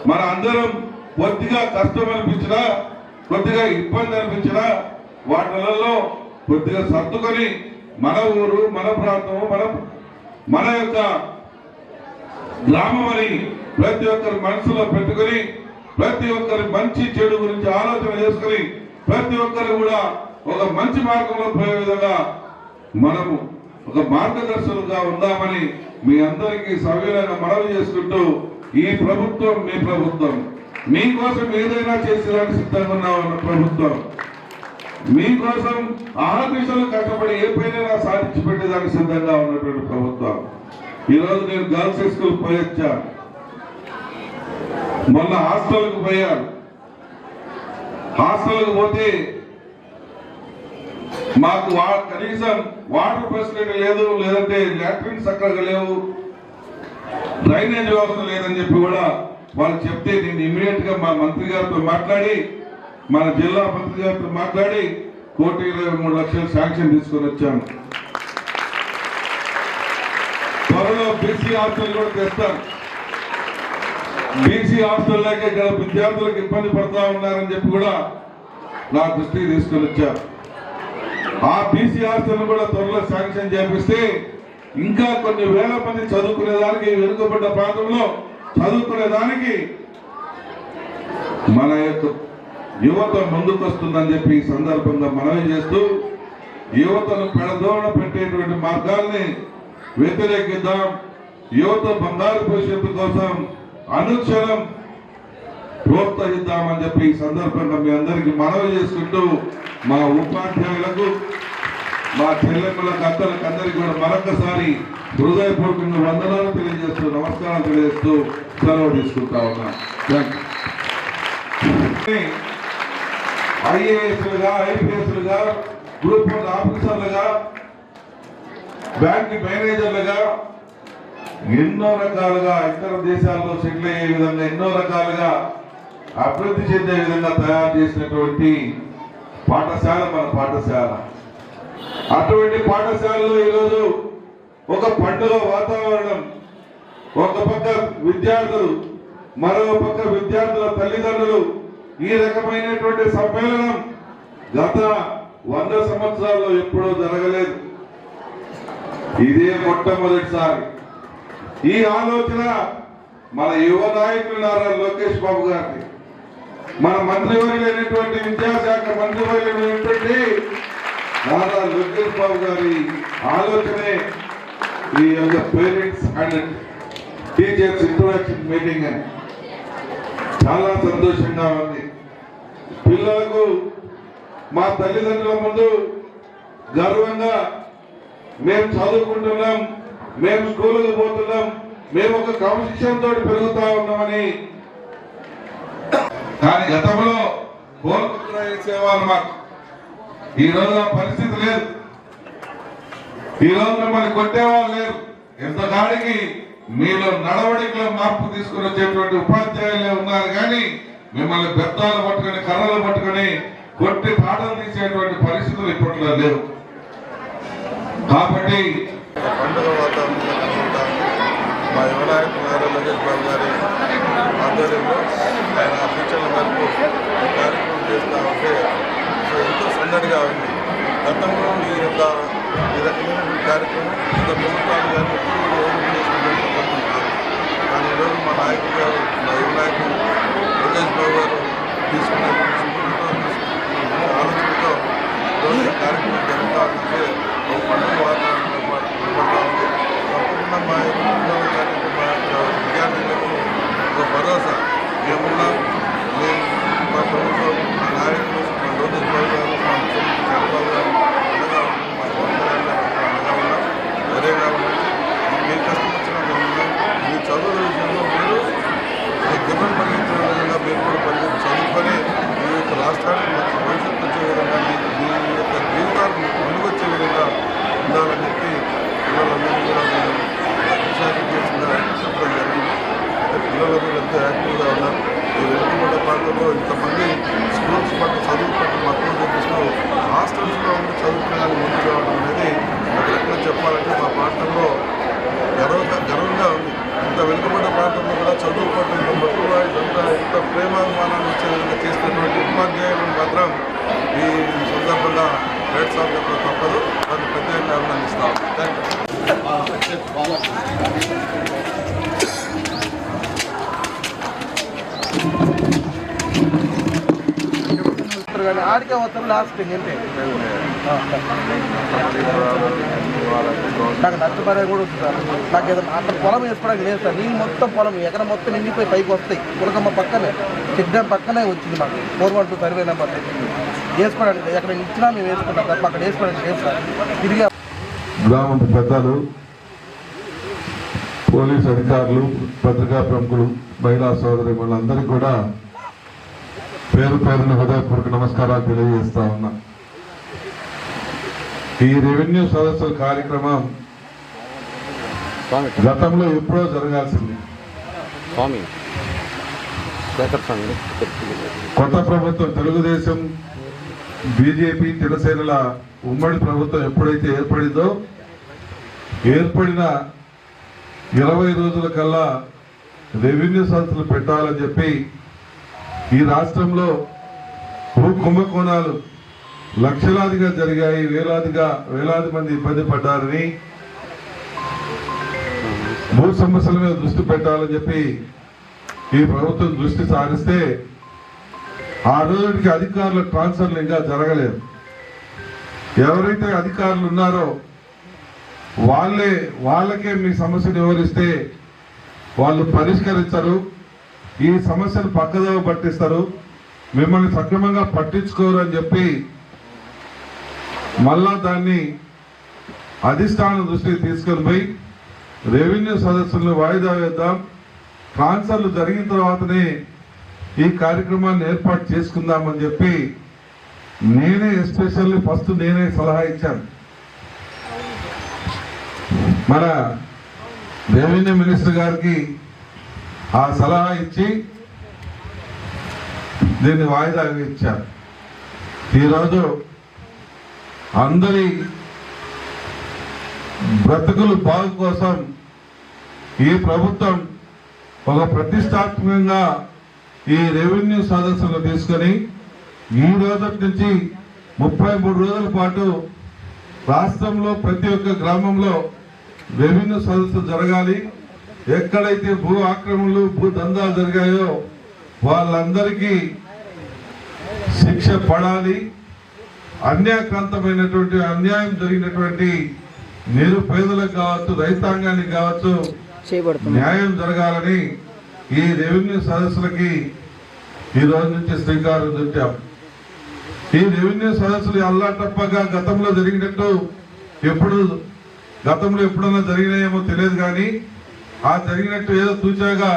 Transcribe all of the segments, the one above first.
మన అందరం కొద్దిగా కష్టం అనిపించినా, కొద్దిగా ఇబ్బంది అనిపించినా వాటిలలో కొద్దిగా సర్దుకొని మన ఊరు, మన ప్రాంతము, మన యొక్క గ్రామం అని ప్రతి ఒక్కరి మనసులో పెట్టుకుని, ప్రతి ఒక్కరి మంచి చెడు గురించి ఆలోచన చేసుకుని, ప్రతి ఒక్కరు కూడా ఒక మంచి మార్గంలో పోయే విధంగా మనము ఒక మార్గదర్శకులుగా ఉందామని మీ అందరికీ సవినయంగా మనవి చేసుకుంటూ, ఈ ప్రభుత్వం మీ ప్రభుత్వం, మీకోసం ఏదైనా చేసేదానికి సిద్ధంగా ఉన్న ప్రభుత్వం, మీకోసం ఆహర్నిశలు కష్టపడి ఏ పైన సాధించి పెట్టేదానికి సిద్ధంగా ఉన్నటువంటి ప్రభుత్వం. ఈరోజు నేను గర్ల్స్ స్కూల్ పోయొచ్చాను, మొన్న హాస్టల్కు పోయాను. హాస్టల్కు పోతే మాకు కనీసం వాటర్ ఫెసిలిటీ లేదు, లేదంటే లాట్రిన్స్ చక్కగా లేవు, డ్రైనేజ్ వ్యవస్థ లేదని చెప్పి కూడా వాళ్ళు చెప్తే నేను ఇమీడియట్ గా మా మంత్రి గారితో మాట్లాడి, మన జిల్లా మంత్రి గారితో మాట్లాడి 1,23,00,000 శాంక్షన్ తీసుకొని వచ్చాను. త్వరలో బీసీ హాస్టల్ కూడా తెస్తాను. బీసీ హాస్టల్ లేక ఇక్కడ విద్యార్థులకు ఇబ్బంది పడతా ఉన్నారని చెప్పి కూడా నా దృష్టికి తీసుకొని వచ్చారు. ఆ బీసీ హాస్టల్ కూడా త్వరలో శాంక్షన్ చేపిస్తే ఇంకా కొన్ని వేల మంది చదువుకునేదానికి, వెనుకబడ్డ ప్రాంతంలో చదువుకునేదానికి మన యొక్క యువత ముందుకు వస్తుందని చెప్పి ఈ సందర్భంగా మనవి చేస్తూ, యువతను పెడదోడ పెట్టేటువంటి మార్గాల్ని వ్యతిరేకిద్దాం. యువత బంగారు భవిష్యత్తు కోసం అనుక్షణం ప్రోత్సహిద్దామని చెప్పి ఈ సందర్భంగా మీ అందరికీ మనవి చేసుకుంటూ, మా ఉపాధ్యాయులకు, మా చెల్లెమ్మలకు, అత్తలకు అందరికీ కూడా మరొకసారి హృదయపూర్వకంగా వందనాలు తెలియజేస్తూ, నమస్కారాలు తెలియజేస్తూ సెలవు తీసుకుంటా ఉన్నా. ఐఏఎస్లుగా, ఐపీఎస్లుగా, గ్రూప్ 1 ఆఫీసర్లుగా, బ్యాంక్ మేనేజర్లుగా ఎన్నో రకాలుగా ఇతర దేశాల్లో సెటిల్ అయ్యే విధంగా, ఎన్నో రకాలుగా అభివృద్ధి చెందే విధంగా తయారు చేసినటువంటి పాఠశాల మన పాఠశాల. అటువంటి పాఠశాలలో ఈరోజు ఒక పండుగ వాతావరణం, ఒక పక్క విద్యార్థులు, మరో పక్క విద్యార్థుల తల్లిదండ్రులు, ఈ రకమైనటువంటి సమ్మేళనం గత 100 సంవత్సరాల్లో ఎప్పుడూ జరగలేదు. ఇదే మొట్టమొదటిసారి. ఈ ఆలోచన మన యువ నాయకులు నారా లోకేష్ బాబు గారిని, మన మంత్రివర్యులైనటువంటి విద్యాశాఖ మంత్రివర్యులైనటువంటి నారా లోకేష్ బాబు గారి ఆలోచనే ఈ యొక్క parents and teachers interaction meeting అని. చాలా సంతోషంగా ఉంది. పిల్లలకు మా తల్లిదండ్రుల ముందు గర్వంగా మేము చదువుకుంటున్నాం, మేము స్కూలుకు పోతున్నాం, మేము ఒక క్రమశిక్షణ తోటి పెరుగుతా ఉన్నామని. కానీ గతంలో కోల్కత్తా వేసేవాళ్ళు మాకు. ఈ రోజు ఆ పరిస్థితి లేదు. ఈ రోజు మిమ్మల్ని కొట్టేవాళ్ళు లేరు. ఎంతకాడికి మీలో నడవడికలో మార్పు తీసుకుని వచ్చేటువంటి ఉపాధ్యాయులే ఉన్నారు, కానీ మిమ్మల్ని బెత్తాలు పట్టుకొని, కర్రలు పట్టుకొని కొట్టి పాఠం తీసేటువంటి పరిస్థితులు ఇప్పట్లో లేవు. కాబట్టి పండుగ వాతావరణంలో మా యువ నాయకులు నారా లోకేష్ బాబు గారి ఆధ్వర్యంలో ఆయన సూచనల మేరకు ఈ కార్యక్రమం చేస్తూ ఉంటే ఎంతో సందడిగా ఉంది. గతంలో ఈ రకమైన కార్యక్రమం గత ప్రభుత్వాలు కానీ ఎప్పుడు చేసినటువంటి పద్ధతి కాదు. కానీ ఈరోజు మా నాయకులు గారు, మా యువ నాయకులు లోకేష్ బాబు గారు తీసుకున్న ఆలోచనతో ఈరోజు ఈ కార్యక్రమం జరుగుతూ ఉంటే ఒక పండుగ వాతావరణంలో నిలబడతా ఉంది. తప్పకుండా మా పిల్లలు కానీ మా విద్యార్థులకు ఒక భరోసా మేమున్నాం. మేము మా ప్రభుత్వం, మా నాయకులు, మా లోకేష్ బాబు గారు, మా ముఖ్యమంత్రి చంద్రబాబు గారు అండగా ఉన్నాం. మా గవర్నమెంట్ అండగా ఉన్నాం. ధైర్యంగా ఉండండి. మీ కష్టం వచ్చినా మేము ఉన్నాం. మీ చదువుల విషయంలో మీరు గుర్రం పరిగెత్తిన విధంగా మీరు కూడా చదువుకొని మీ యొక్క రాష్ట్రానికి మంచి భవిష్యత్తు వచ్చే విధంగా మీ యొక్క జీవితాలకు ముందుకొచ్చే విధంగా ఉండాలని చెప్పి పిల్లలందరినీ కూడా నేను అభిషేకంగా చెప్పడం జరిగింది. పిల్లలందరూ ఎంతో యాక్టివ్గా ఉన్నారు. ఈ వెనుకబడ్డ ప్రాంతంలో ఇంతమంది స్కూల్స్ పట్ల చదువు పట్ల మక్కువ చూపిస్తూ హాస్టల్స్లో ఉండి చదువుకునేదాన్ని ముందుకు రావడం అనేది ఒక రకంగా చెప్పాలంటే మా ప్రాంతంలో గర్వంగా ఉంది. ఇంత వెనుకబడ్డ ప్రాంతంలో కూడా చదువు పట్ల ఇంత మక్కువ ఇదంతా ప్రేమాభిమానాన్ని వచ్చే విధంగా చేసినటువంటి ఉపాధ్యాయులను మాత్రం ఈ సందర్భంగా రేట్స్ ఆఫ్ చెప్పడం తప్పదు. వారిని ప్రత్యేకంగా అభినందిస్తాం. Thank you. ఆడికే వస్తారు లాస్ట్ అంతే. నాకు నష్టపరిహారం కూడా వస్తుంది సార్. నాకు ఏదైనా అక్కడ పొలం వేసుకోవడానికి లేదు సార్. నీళ్ళు మొత్తం పొలం ఎక్కడ మొత్తం నిండిపోయి పైకి వస్తాయి. పులకమ్మ పక్కనే చెక్ డ్యామ్ పక్కనే వచ్చింది మాకు 412 సర్వే నెంబర్ వేసుకోవడానికి. ఎక్కడ ఇచ్చినా మేము వేసుకుంటాం తప్ప అక్కడ వేసుకోవడానికి లేదు సార్. తిరిగి గ్రామ పెద్దలు, పోలీస్ అధికారులు, పత్రికా ప్రముఖులు, మహిళా సోదరి వాళ్ళందరికీ కూడా పేరు పేరున హృదయపూర్వక నమస్కారాలు తెలియజేస్తా ఉన్నా. ఈ రెవెన్యూ సదస్సుల కార్యక్రమం గతంలో ఎప్పుడో జరగాల్సింది. కొత్త ప్రభుత్వం తెలుగుదేశం, బీజేపీ, జనసేనల ఉమ్మడి ప్రభుత్వం ఎప్పుడైతే ఏర్పడిందో ఏర్పడిన 20 రోజుల కల్లా రెవెన్యూ సంస్థలు పెట్టాలని చెప్పి ఈ రాష్ట్రంలో భూ కుంభకోణాలు లక్షలాదిగా జరిగాయి, వేలాది మంది ఇబ్బంది పడ్డారని, భూ సమస్యల మీద దృష్టి పెట్టాలని చెప్పి ఈ ప్రభుత్వం దృష్టి సారిస్తే ఆ రోజుకి అధికారుల ట్రాన్స్ఫర్లు ఇంకా జరగలేదు. ఎవరైతే అధికారులు ఉన్నారో వాళ్ళకే మీ సమస్యను వివరిస్తే వాళ్ళు పరిష్కరించరు, ఈ సమస్యను పక్కదోవ పట్టిస్తారు, మిమ్మల్ని సక్రమంగా పట్టించుకోరు అని చెప్పి మళ్ళా దాన్ని అధిష్టానం దృష్టికి తీసుకొని పోయి రెవెన్యూ సదస్సులను వాయిదా వేద్దాం, ట్రాన్స్ఫర్లు జరిగిన తర్వాతనే ఈ కార్యక్రమాన్ని ఏర్పాటు చేసుకుందామని చెప్పి నేనే ఎస్పెషల్లీ ఫస్ట్ నేనే సలహా ఇచ్చాను. మన రెవెన్యూ మినిస్టర్ గారికి ఆ సలహా ఇచ్చి దీన్ని వాయిదా ఇచ్చారు. ఈరోజు అందరి బ్రతుకులు బాగు కోసం ఈ ప్రభుత్వం ఒక ప్రతిష్టాత్మకంగా ఈ రెవెన్యూ సదస్సులు తీసుకొని ఈ రోజు నుంచి 33 రోజుల పాటు రాష్ట్రంలో ప్రతి ఒక్క గ్రామంలో రెవెన్యూ సదస్సు జరగాలి. ఎక్కడైతే భూ ఆక్రమణలు, భూ దందాలు జరిగాయో వాళ్ళందరికీ శిక్ష పడాలి. అన్యాక్రాంతమైనటువంటి అన్యాయం జరిగినటువంటి నిరుపేదలకు కావచ్చు, రైతాంగానికి కావచ్చు న్యాయం జరగాలని ఈ రెవెన్యూ సదస్సులకి ఈ రోజు నుంచి శ్రీకారం చుట్టాం. ఈ రెవెన్యూ సదస్సులు అల్లాటప్పగా గతంలో జరిగినట్టు గతంలో ఎప్పుడన్నా జరిగినాయేమో తెలియదు, కానీ ఆ జరిగినట్టు ఏదో తూచాగా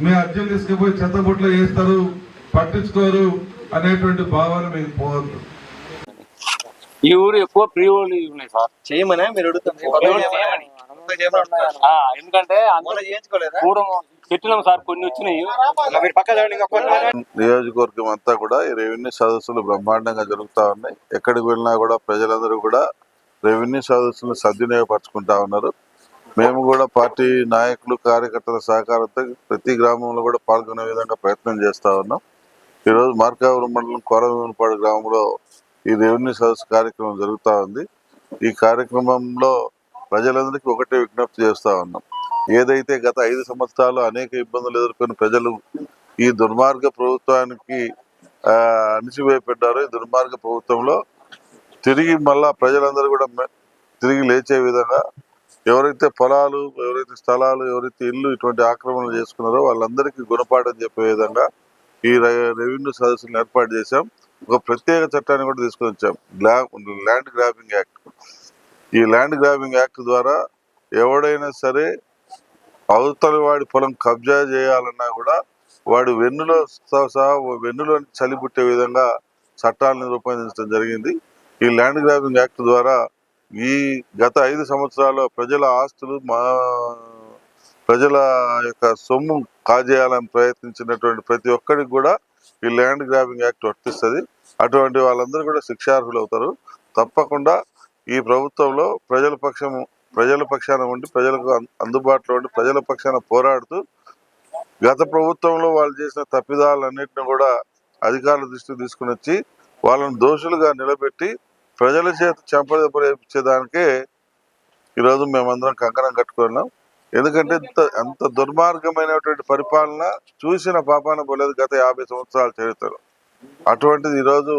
మీ అర్జీలు తీసుకుపోయి చెత్తబుట్లో వేస్తారు, పట్టించుకోరు అనేటువంటి భావన మీకు పోవద్దు. ఈ ఊరు ఎక్కువ ప్రీ ఓన్లీ ఉన్నాయి సార్. చేయమనే మీరు ఎందుకంటే పెట్టినాం సార్, కొన్ని వచ్చినాయి. నియోజకవర్గం అంతా కూడా ఈ రెవెన్యూ సదస్సులు బ్రహ్మాండంగా జరుగుతూ ఉన్నాయి. ఎక్కడికి వెళ్ళినా కూడా ప్రజలందరూ కూడా రెవెన్యూ సదస్సులను సద్వినియోగపరచుకుంటా ఉన్నారు. మేము కూడా పార్టీ నాయకులు, కార్యకర్తల సహకారంతో ప్రతి గ్రామంలో కూడా పాల్గొనే విధంగా ప్రయత్నం చేస్తూ ఉన్నాం. ఈరోజు మార్కాపురం మండలం కోరవేములపాడు గ్రామంలో ఈ రెవెన్యూ సదస్సు కార్యక్రమం జరుగుతూ ఉంది. ఈ కార్యక్రమంలో ప్రజలందరికీ ఒకటే విజ్ఞప్తి చేస్తూ ఉన్నాం. ఏదైతే గత 5 సంవత్సరాలు అనేక ఇబ్బందులు ఎదుర్కొన్న ప్రజలు ఈ దుర్మార్గ ప్రభుత్వానికి అణిచివేయబడ్డారో, ఈ దుర్మార్గ ప్రభుత్వంలో తిరిగి మళ్ళా ప్రజలందరూ కూడా తిరిగి లేచే విధంగా ఎవరైతే పొలాలు, ఎవరైతే స్థలాలు, ఎవరైతే ఇల్లు ఇటువంటి ఆక్రమణలు చేసుకున్నారో వాళ్ళందరికీ గుణపాఠం చెప్పే విధంగా ఈ రెవెన్యూ సదస్సులను ఏర్పాటు చేశాం. ఒక ప్రత్యేక చట్టాన్ని కూడా తీసుకొని వచ్చాం, ల్యాండ్ గ్రాబింగ్ యాక్ట్. ఈ ల్యాండ్ గ్రాబింగ్ యాక్ట్ ద్వారా ఎవడైనా సరే అవతలి వాడి పొలం కబ్జా చేయాలన్నా కూడా వాడు వెన్నులో చలిపుట్టే విధంగా చట్టాలను రూపొందించడం జరిగింది. ఈ ల్యాండ్ గ్రాబింగ్ యాక్ట్ ద్వారా ఈ గత 5 సంవత్సరాల్లో ప్రజల ఆస్తులు, ప్రజల యొక్క సొమ్ము కాజేయాలని ప్రయత్నించినటువంటి ప్రతి ఒక్కరికి కూడా ఈ ల్యాండ్ గ్రాబింగ్ యాక్ట్ వర్తిస్తుంది. అటువంటి వాళ్ళందరూ కూడా శిక్షార్హులు అవుతారు. తప్పకుండా ఈ ప్రభుత్వంలో ప్రజల పక్షాన ఉండి, ప్రజలకు అందుబాటులో ఉండి, ప్రజల పక్షాన పోరాడుతూ గత ప్రభుత్వంలో వాళ్ళు చేసిన తప్పిదాలన్నింటినీ కూడా అధికారుల దృష్టికి తీసుకుని వచ్చి వాళ్ళని దోషులుగా నిలబెట్టి ప్రజల చేత చెంపదెబ్బేపించేదానికే ఈరోజు మేమందరం కంకణం కట్టుకున్నాం. ఎందుకంటే అంత దుర్మార్గమైనటువంటి పరిపాలన చూసిన పాపాన పోలేదు గత 50 సంవత్సరాల చరిత్రలో. అటువంటిది ఈరోజు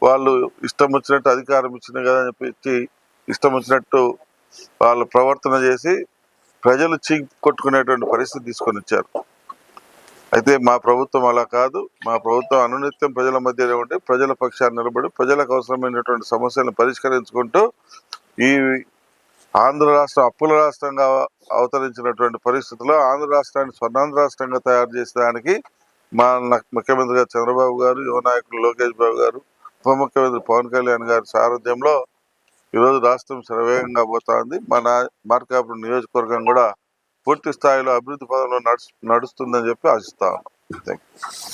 వాళ్ళు ఇష్టం వచ్చినట్టు అధికారం ఇచ్చింది కదా అని చెప్పి ఇష్టం వచ్చినట్టు వాళ్ళు ప్రవర్తన చేసి ప్రజలు చీకి కొట్టుకునేటువంటి పరిస్థితి తీసుకొని వచ్చారు. అయితే మా ప్రభుత్వం అలా కాదు. మా ప్రభుత్వం అనునిత్యం ప్రజల మధ్యనే ఉండి ప్రజల పక్షాన్ని నిలబడి ప్రజలకు అవసరమైనటువంటి సమస్యలను పరిష్కరించుకుంటూ ఈ ఆంధ్ర రాష్ట్రం అప్పుల రాష్ట్రంగా అవతరించినటువంటి పరిస్థితుల్లో ఆంధ్ర రాష్ట్రాన్ని స్వర్ణాంధ్ర రాష్ట్రంగా తయారు చేసేదానికి మా ముఖ్యమంత్రి గారు చంద్రబాబు గారు, యువ నాయకులు లోకేష్ బాబు గారు, ఉప ముఖ్యమంత్రి పవన్ కళ్యాణ్ గారి సారథ్యంలో ఈరోజు రాష్ట్రం శరవేగంగా పోతా ఉంది. మన మార్కాపురం నియోజకవర్గం కూడా పూర్తి స్థాయిలో అభివృద్ధి పదంలో నడుస్తుందని చెప్పి ఆశిస్తా ఉన్నాం. Thank you.